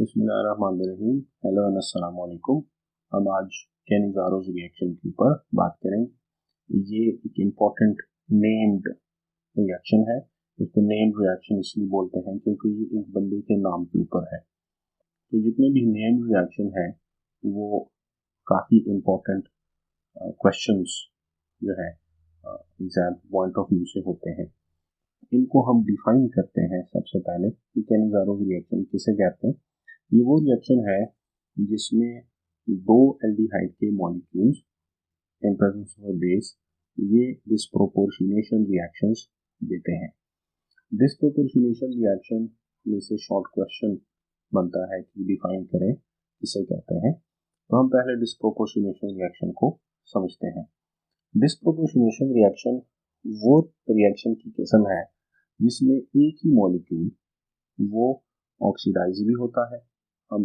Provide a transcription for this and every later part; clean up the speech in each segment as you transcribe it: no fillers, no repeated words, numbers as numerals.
बिस्मिल्लाहिर्रहमानिर्रहीम। Hello and अस्सलाम वालेकुम। हम आज कैनिज़ारोस रिएक्शन के ऊपर बात करेंगे। ये एक इम्पॉर्टेंट नेम्ड रिएक्शन है। इसको नेम्ड रिएक्शन इसलिए बोलते हैं क्योंकि ये एक बंदे के नाम के ऊपर है। तो जितने भी नेम्ड रिएक्शन है वो काफ़ी इम्पोर्टेंट क्वेश्चंस जो है एग्जाम पॉइंट ऑफ व्यू से होते हैं। इनको हम डिफाइन करते हैं सबसे पहले कि कैनिज़ारोस रिएक्शन किसे कहते हैं। ये वो रिएक्शन है जिसमें दो एल्डिहाइड के molecules in presence of base ये डिस्प्रोपोर्शनेशन रिएक्शंस देते हैं। डिस्प्रोपोर्शनेशन रिएक्शन में से शॉर्ट क्वेश्चन बनता है कि डिफाइन करें किसे कहते हैं। तो हम पहले डिस्प्रोपोर्शनेशन रिएक्शन को समझते हैं। डिस्प्रोपोर्शनेशन रिएक्शन वो रिएक्शन की किस्म है जिसमें एक ही मॉलिक्यूल वो ऑक्सीडाइज भी होता है हम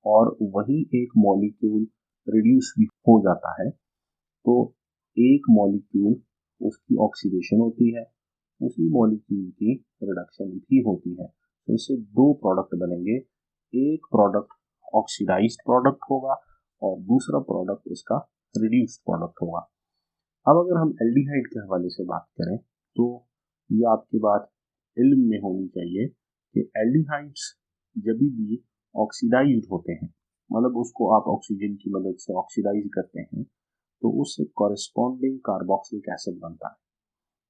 और वही एक मॉलिक्यूल रिड्यूस भी हो जाता है। तो एक मॉलिक्यूल उसकी ऑक्सीडेशन होती है, उसी मॉलिक्यूल की रिडक्शन भी होती है। तो इससे दो प्रोडक्ट बनेंगे। एक प्रोडक्ट ऑक्सीडाइज्ड प्रोडक्ट होगा और दूसरा प्रोडक्ट इसका रिड्यूस्ड प्रोडक्ट होगा। अब अगर हम एल्डिहाइड के हवाले से बात करें तो ये आपकी बात इल्म में होनी चाहिए कि एल्डिहाइड्स जब भी ऑक्सीडाइज्ड होते हैं, मतलब उसको आप ऑक्सीजन की मदद से ऑक्सीडाइज करते हैं तो उससे कॉरेस्पॉन्डिंग कार्बोक्सिलिक एसिड बनता है।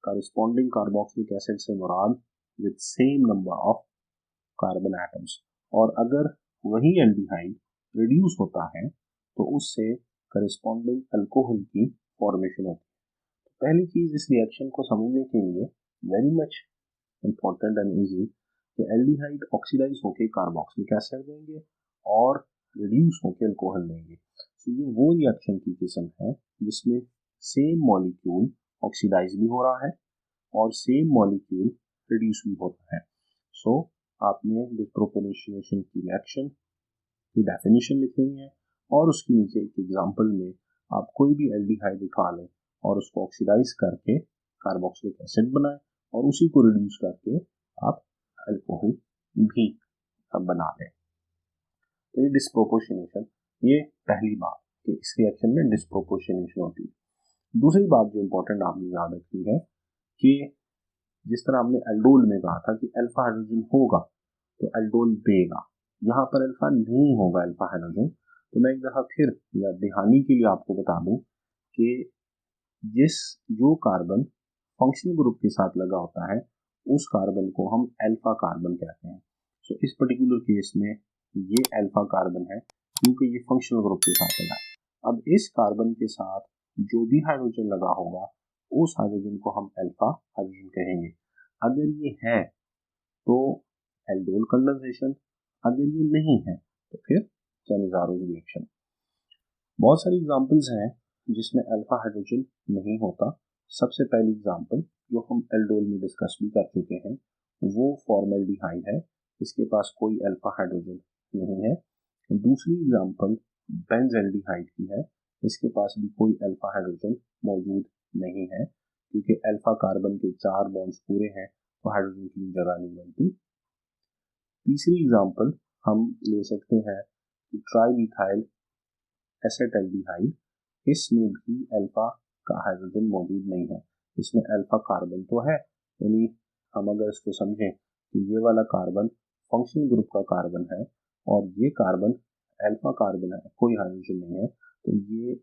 कॉरेस्पॉन्डिंग कार्बोक्सिलिक एसिड से मुराद with same number of carbon atoms. और अगर वही एल्डिहाइड रिड्यूस होता है तो उससे कॉरेस्पॉन्डिंग अल्कोहल की फॉर्मेशन होती है। पहली चीज इस रिएक्शन को समझने के लिए very much important and easy कि एल्डिहाइड ऑक्सीडाइज होकर कार्बोक्सिलिक एसिड देंगे और रिड्यूस होकर अल्कोहल देंगे। तो ये वो रिएक्शन की किस्म है जिसमें सेम मॉलिक्यूल ऑक्सीडाइज भी हो रहा है और सेम मॉलिक्यूल रिड्यूस भी हो रहा है। सो आपने डिस्प्रोपोर्शनेशन की रिएक्शन की डेफिनेशन लिखनी है और उसके नीचे एक एग्जांपल में आप कोई भी एल्डिहाइड उठा लें और उसको ऑक्सीडाइज करके कार्बोक्सिलिक एसिड बनाएं और उसी को रिड्यूस करके आप अल्कोहल भी बना लें। तो ये डिस्प्रोपोर्शनेशन, ये पहली बात कि इस रिएक्शन में डिस्प्रोपोर्शनेशन होती है। दूसरी बात जो इम्पोर्टेंट आपने याद रखनी है कि जिस तरह हमने एल्डोल में कहा था कि अल्फा हाइड्रोजन होगा तो एल्डोल देगा, यहाँ पर अल्फा नहीं होगा अल्फा हाइड्रोजन। तो मैं एक दफा फिर या दहानी के लिए आपको बता दूं कि जो कार्बन फंक्शनल ग्रुप के साथ लगा होता है उस कार्बन को हम अल्फा कार्बन कहते हैं। तो इस पर्टिकुलर केस में ये अल्फा कार्बन है क्योंकि ये फंक्शनल ग्रुप के साथ लगा है। अब इस कार्बन के साथ जो भी हाइड्रोजन लगा होगा उस हाइड्रोजन को हम अल्फा हाइड्रोजन कहेंगे। अगर ये है तो एल्डोल कंडेंसेशन, अगर ये नहीं है तो फिर कैनिज़ारोस रिएक्शन। बहुत सारी एग्जांपल्स हैं जिसमें अल्फा हाइड्रोजन नहीं होता। सबसे पहली एग्जांपल जो हम एल्डोल में डिस्कस भी कर चुके हैं वो फॉर्मल्डिहाइड है, इसके पास कोई अल्फा हाइड्रोजन नहीं है। दूसरी एग्जांपल बेंज़ल्डिहाइड की है, इसके पास भी कोई अल्फा हाइड्रोजन मौजूद नहीं है क्योंकि अल्फा कार्बन के 4 बॉन्ड्स पूरे हैं तो हाइड्रोजन की जगह नहीं बनती। तीसरी एग्जांपल हम ले सकते हैं ट्राईमिथाइल एसेटल्डिहाइड, इसमें भी अल्फा का हाइड्रोजन मौजूद नहीं है, इसमें अल्फा कार्बन तो है। यानी हम अगर इसको समझें कि ये वाला कार्बन फंक्शनल ग्रुप का कार्बन है और ये कार्बन अल्फा कार्बन है, कोई हाइड्रोजन नहीं है, तो ये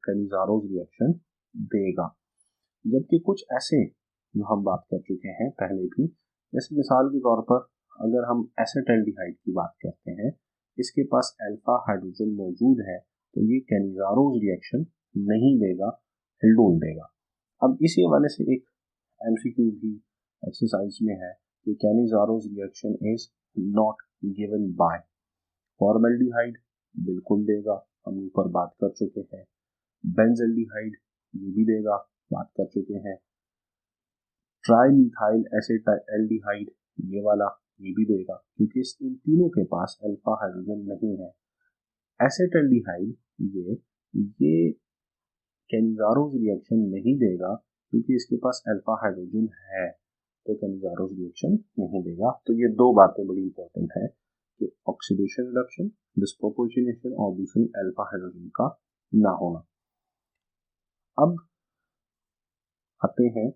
कैनिज़ारोस रिएक्शन देगा। जबकि कुछ ऐसे जो हम बात कर चुके हैं पहले भी, जैसे मिसाल के तौर पर अगर हम एसेटल्डिहाइड की बात करते हैं, इसके पास अल्फा हाइड्रोजन मौजूद है तो ये कैनिज़ारोस रिएक्शन नहीं देगा, एल्डोल देगा। अब इसी हवाले से एक एमसीक्यू भी एक्सरसाइज में है कि Cannizzaro's reaction is not given by formaldehyde, बिल्कुल देगा, हम ऊपर बात कर चुके हैं। बेंज़ल्डिहाइड ये भी देगा, बात कर चुके हैं। ट्राईमिथाइल एसेटल्डिहाइड ये वाला ये भी देगा क्योंकि इन तीनों के पास अल्फा हाइड्रोजन नहीं है। एसेटल्डिहाइड ये कैनिज़ारोस रिएक्शन नहीं देगा क्योंकि इसके पास अल्फा हाइड्रोजन है, तो कैनिज़ारोस रिएक्शन नहीं देगा। तो ये दो बातें बड़ी इंपॉर्टेंट है कि ऑक्सीडेशन रिडक्शन, डिस्प्रोपोर्शनेशन और दूसरी अल्फा हाइड्रोजन का ना होना। अब आते हैं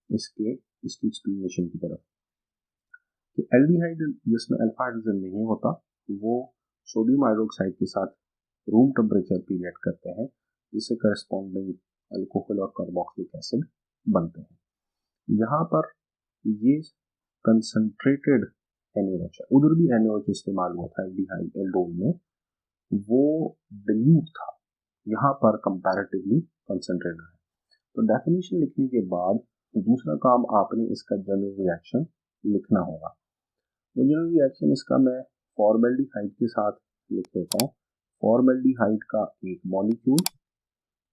इसकी एक्सप्लेनेशन की तरफ कि एल्डिहाइड जिसमें अल्फा हाइड्रोजन नहीं होता वो सोडियम हाइड्रोक्साइड के साथ रूम टेम्परेचर पे रिएक्ट करते हैं, जिससे करस्पॉन्डिंग अल्कोहल और कार्बोक्सिलिक एसिड बनते हैं। यहाँ पर ये कंसंट्रेटेड NaOH, उधर भी NaOH इस्तेमाल हुआ था एल्डिहाइड एल्डोल में, वो डिल्यूट था, यहाँ पर कंपैरेटिवली कंसंट्रेटेड है। तो डेफिनेशन लिखने के बाद दूसरा काम आपने इसका जनरल रिएक्शन लिखना होगा। तो जनरल रिएक्शन इसका मैं फॉर्मेल्डिहाइड के साथ लिख देता हूँ। फॉर्मेल्डिहाइड का एक मॉलिक्यूल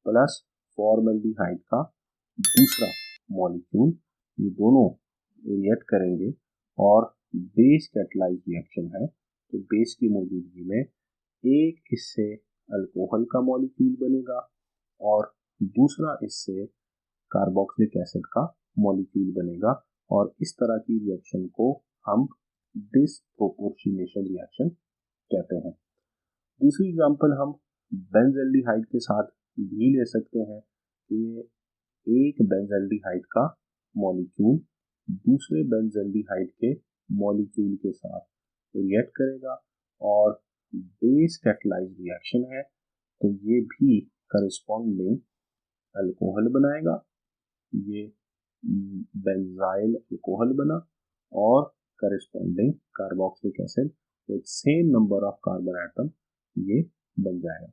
प्लस फॉर्मेल्डिहाइड का दूसरा मॉलिक्यूल, ये दोनों रिएक्ट करेंगे और बेस कैटलाइज रिएक्शन है। तो बेस की मौजूदगी में एक इससे अल्कोहल का मॉलिक्यूल बनेगा और दूसरा इससे कार्बोक्सिलिक एसिड का मॉलिक्यूल बनेगा, और इस तरह की रिएक्शन को हम डिस्प्रोपोर्शनेशन रिएक्शन कहते हैं। दूसरी एग्जांपल हम बेंजल्डिहाइड के साथ भी ले सकते हैं। ये एक बेंजल्डिहाइड का मॉलिक्यूल दूसरे बेंजल्डिहाइड के मॉलिक्यूल के साथ रिएक्ट करेगा और बेस कैटलाइज रिएक्शन है, तो ये भी करस्पॉन्डिंग अल्कोहल बनाएगा। ये बेंजाइल अल्कोहल बना और corresponding carboxylic acid with same number of carbon atom ये बन जाएगा।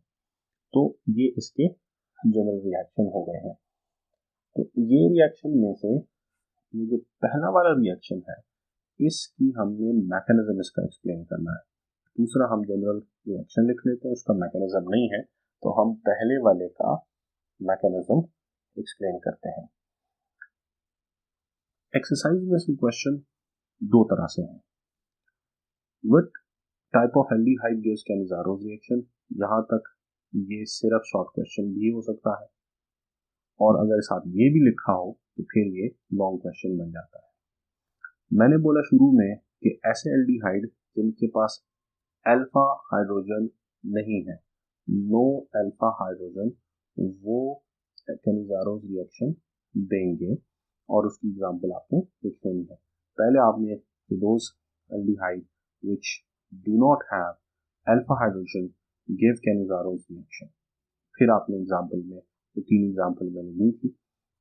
तो ये इसके जनरल रिएक्शन हो गए हैं। तो ये रिएक्शन में से ये जो पहला वाला रिएक्शन है इसकी हमने मैकेनिज्म इसका एक्सप्लेन करना है। दूसरा हम जनरल रिएक्शन लिख लेते हैं, उसका मैकेनिज्म नहीं है, तो हम पहले वाले का मैकेनिज्म एक्सप्लेन करते हैं। एक्सरसाइज में से क्वेश्चन दो तरह से है। What type of aldehyde gives Cannizzaro's reaction, यहाँ तक ये सिर्फ शॉर्ट क्वेश्चन भी हो सकता है, और अगर साथ ये भी लिखा हो तो फिर ये लॉन्ग क्वेश्चन बन जाता है। मैंने बोला शुरू में कि ऐसे एल्डिहाइड जिनके पास अल्फा हाइड्रोजन नहीं है, नो अल्फा हाइड्रोजन, वो कैनिज़ारोस रिएक्शन देंगे, और उसकी एग्जांपल आपने लिख लेनी है। पहले आपने those aldehyde which do not have alpha hydrogen give Cannizzaro's reaction, फिर आपने एग्जांपल में जो तीन एग्जांपल मैंने ली थी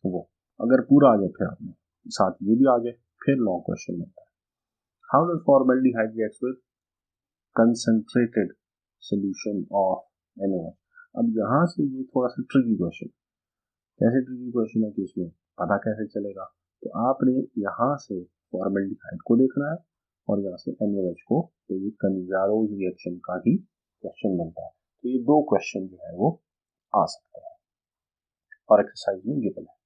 वो अगर पूरा आ जाए फिर आपने साथ ये भी आ जाए, फिर लॉन्ग क्वेश्चन बनता है। How does formaldehyde reacts with concentrated solution of NaOH। अब यहाँ से ये थोड़ा सा ट्रिकी क्वेश्चन, कैसे ट्रिकी क्वेश्चन है कि इसमें पता कैसे चलेगा, तो आपने यहाँ से फॉर्मेल्डिहाइड को देखना है और यहाँ से NaOH को, तो ये कैनिज़ारोस रिएक्शन का ही क्वेश्चन बनता है। तो ये दो क्वेश्चन जो है वो आ सकते हैं और एक्सरसाइज में गिवन है।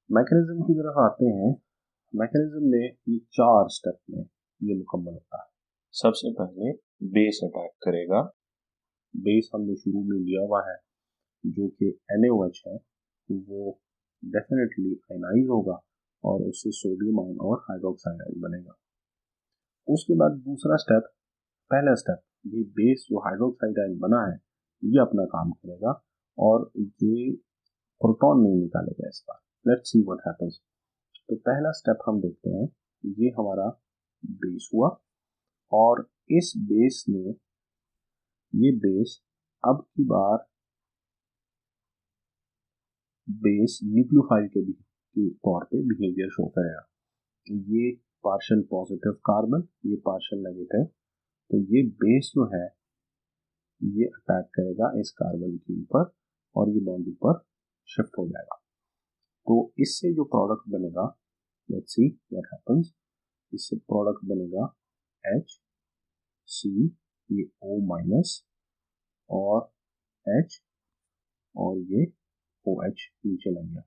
मैकेनिज्म की तरफ आते हैं। मैकेनिज्म में ये 4 स्टेप में ये मुकम्मल होता है। सबसे पहले बेस अटैक करेगा। बेस हमने शुरू में लिया हुआ है जो कि NaOH है, वो डेफिनेटली आयनाइज होगा और उससे सोडियम आयन और हाइड्रोक्साइड आयन बनेगा। उसके बाद दूसरा स्टेप, पहला स्टेप, ये बेस जो हाइड्रोक्साइड आयन बना है ये अपना काम करेगा और ये प्रोटॉन नहीं निकालेगा इस बार। Let's see what happens. तो पहला स्टेप हम देखते हैं, ये हमारा बेस हुआ और इस बेस ने, ये बेस अब की बार बेस न्यूक्लियोफाइल के तौर पे बिहेवियर शो करेगा। ये पार्शियल पॉजिटिव कार्बन, ये पार्शियल नेगेटिव, तो ये बेस जो है ये अटैक करेगा इस कार्बन के ऊपर और ये बॉन्ड ऊपर शिफ्ट हो जाएगा। तो इससे जो प्रोडक्ट बनेगा, लेट्स सी व्हाट हैपेंस, इससे प्रोडक्ट बनेगा H C, ये O माइनस और H और ये OH नीचे लग गया।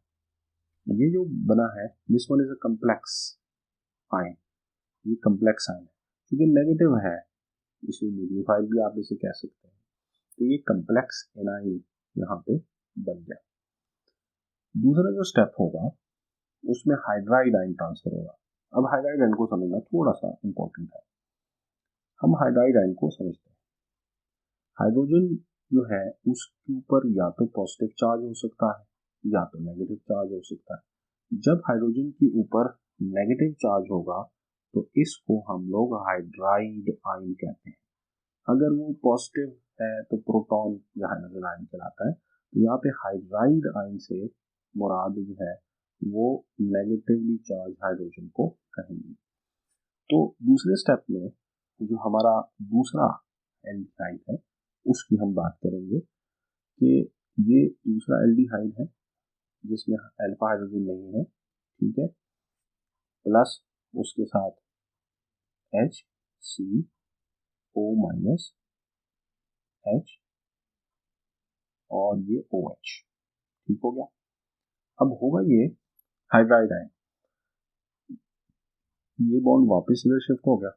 ये जो बना है this one is a complex ion, ये कम्प्लेक्स आयन है क्योंकि नेगेटिव है, इसे न्यूक्लियोफाइल भी आप इसे कह सकते हैं। तो ये कम्प्लेक्स एनाइन यहाँ पे बन गया। दूसरा जो स्टेप होगा उसमें हाइड्राइड आयन ट्रांसफर होगा। अब हाइड्राइड आयन को समझना थोड़ा सा इंपॉर्टेंट है। हम हाइड्राइड आयन को समझते हैं। हाइड्रोजन जो है उसके ऊपर या तो पॉजिटिव चार्ज हो सकता है या तो नेगेटिव चार्ज हो सकता है। जब हाइड्रोजन के ऊपर नेगेटिव चार्ज होगा तो इसको हम लोग हाइड्राइड आयन कहते हैं। अगर वो पॉजिटिव है तो प्रोटॉन या हाइड्रोजन आयन कहलाता है। तो यहाँ पे हाइड्राइड आयन से मुराद जो है वो नेगेटिवली चार्ज हाइड्रोजन को कहेंगे। तो दूसरे स्टेप में जो हमारा दूसरा एल्डिहाइड है उसकी हम बात करेंगे कि ये दूसरा एल्डिहाइड है जिसमें अल्फा हाइड्रोजन नहीं है, ठीक है, प्लस उसके साथ HCO माइनस H और ये OH, ठीक हो गया। अब होगा ये हाइड्राइड आयन, ये बॉन्ड वापस इधर शिफ्ट हो गया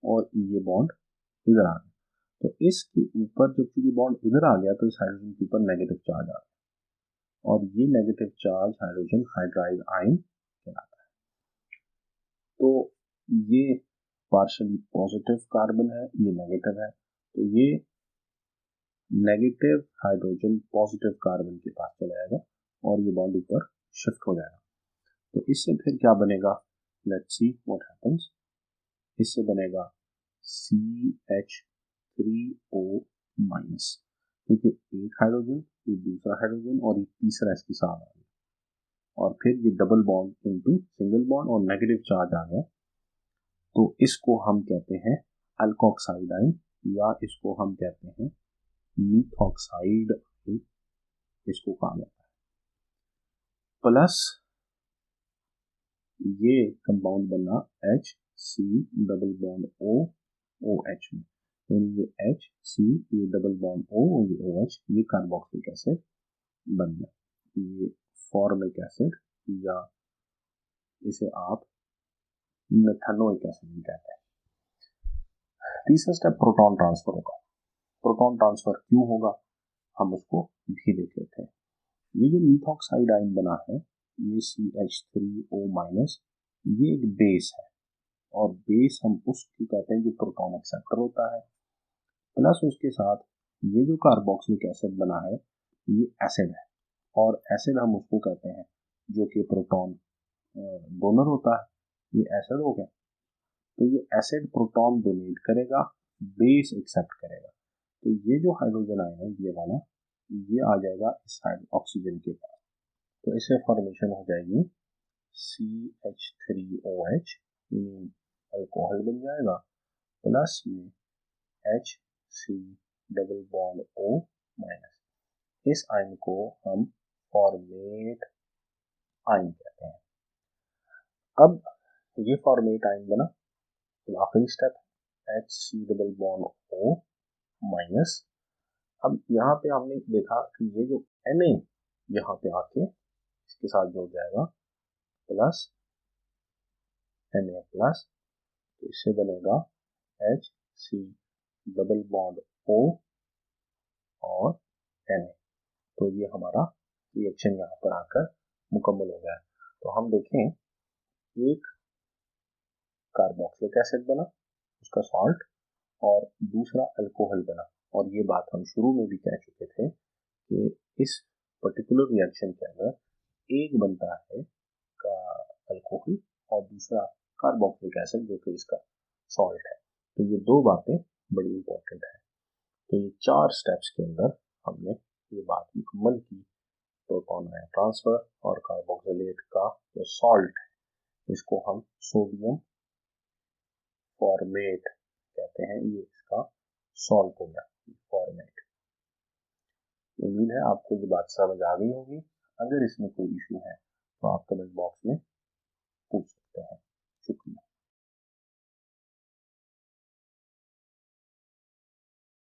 और ये बॉन्ड इधर आ गया। तो इसके ऊपर जब ये बॉन्ड इधर आ गया तो इस हाइड्रोजन के ऊपर नेगेटिव चार्ज आ गया और ये negative charge hydrogen hydride ion कहलाता है। तो ये पार्शियली पॉजिटिव कार्बन है, ये नेगेटिव है, तो ये नेगेटिव हाइड्रोजन पॉजिटिव कार्बन के पास चला जाएगा और ये बॉन्ड ऊपर शिफ्ट हो जाएगा। तो इससे फिर क्या बनेगा, लेट्स सी व्हाट हैपेंस। इससे बनेगा CH3O माइनस, क्योंकि एक हाइड्रोजन, ये दूसरा हाइड्रोजन और ये तीसरा इसके साथ आ गया और फिर ये double bond into single bond और नेगेटिव चार्ज आ गया। तो इसको हम कहते हैं अल्कोक्साइड आयन या इसको हम कहते हैं मीथॉक्साइड आयन, इसको कहा जाता है। प्लस ये कंपाउंड बना HC डबल बॉन्ड OH में, यानी ये HC, ये डबल बॉन्ड O और ये OH, ये कार्बोक्सिलिक एसिड बन गया। ये फॉर्मिक एसिड या इसे आप मेथनोइक एसिड भी कहते हैं। तीसरा स्टेप प्रोटॉन ट्रांसफर होगा। प्रोटॉन ट्रांसफर क्यों होगा हम उसको भी देख लेते हैं। ये जो मीथॉक्साइड आयन बना है ये CH3O माइनस, ये एक बेस है और बेस हम उसको कहते हैं जो प्रोटॉन एक्सेप्टर होता है। प्लस उसके साथ ये जो कार्बोक्सिलिक एसिड बना है ये एसिड है और एसिड हम उसको कहते हैं जो कि प्रोटॉन डोनर होता है, ये एसिड हो गया। तो ये एसिड प्रोटॉन डोनेट करेगा, बेस एक्सेप्ट करेगा। तो ये जो हाइड्रोजन आयन है ये वाला, ये आ जाएगा इस ऑक्सीजन के पास, तो इससे फॉर्मेशन हो जाएगी CH3OH, अल्कोहल बन जाएगा, प्लस में HC double bond O minus. इस आयन को हम फॉर्मेट आयन कहते हैं। अब ये फॉर्मेट आयन बना, तो आखिरी step HC double bond O minus. अब यहाँ पे हमने देखा कि ये जो Na यहाँ पे आके इसके साथ जुड़ जाएगा प्लस Na प्लस, तो इससे बनेगा HC डबल बॉन्ड O और Na। तो ये हमारा रिएक्शन यहाँ पर आकर मुकम्मल हो गया है। तो हम देखें, एक कार्बोक्सिलिक एसिड बना, उसका सॉल्ट, और दूसरा अल्कोहल बना। और ये बात हम शुरू में भी कह चुके थे कि इस पर्टिकुलर रिएक्शन के अंदर एक बनता है का अल्कोहल और दूसरा कार्बोक्सिलिक एसिड जो कि इसका सॉल्ट है। तो ये दो बातें बड़ी इंपॉर्टेंट है। तो ये 4 स्टेप्स के अंदर हमने ये बात मुकम्मल की, प्रोटॉन आयन ट्रांसफर और कार्बोक्सिलेट का जो सॉल्ट है इसको हम सोडियम फॉर्मेट कहते हैं, ये इसका सॉल्ट हो गया फॉर्मेट। उम्मीद है आपको ये बात समझ आ गई होगी। अगर इसमें कोई इशू है तो आप कमेंट बॉक्स में पूछ सकते हैं। शुक्रिया।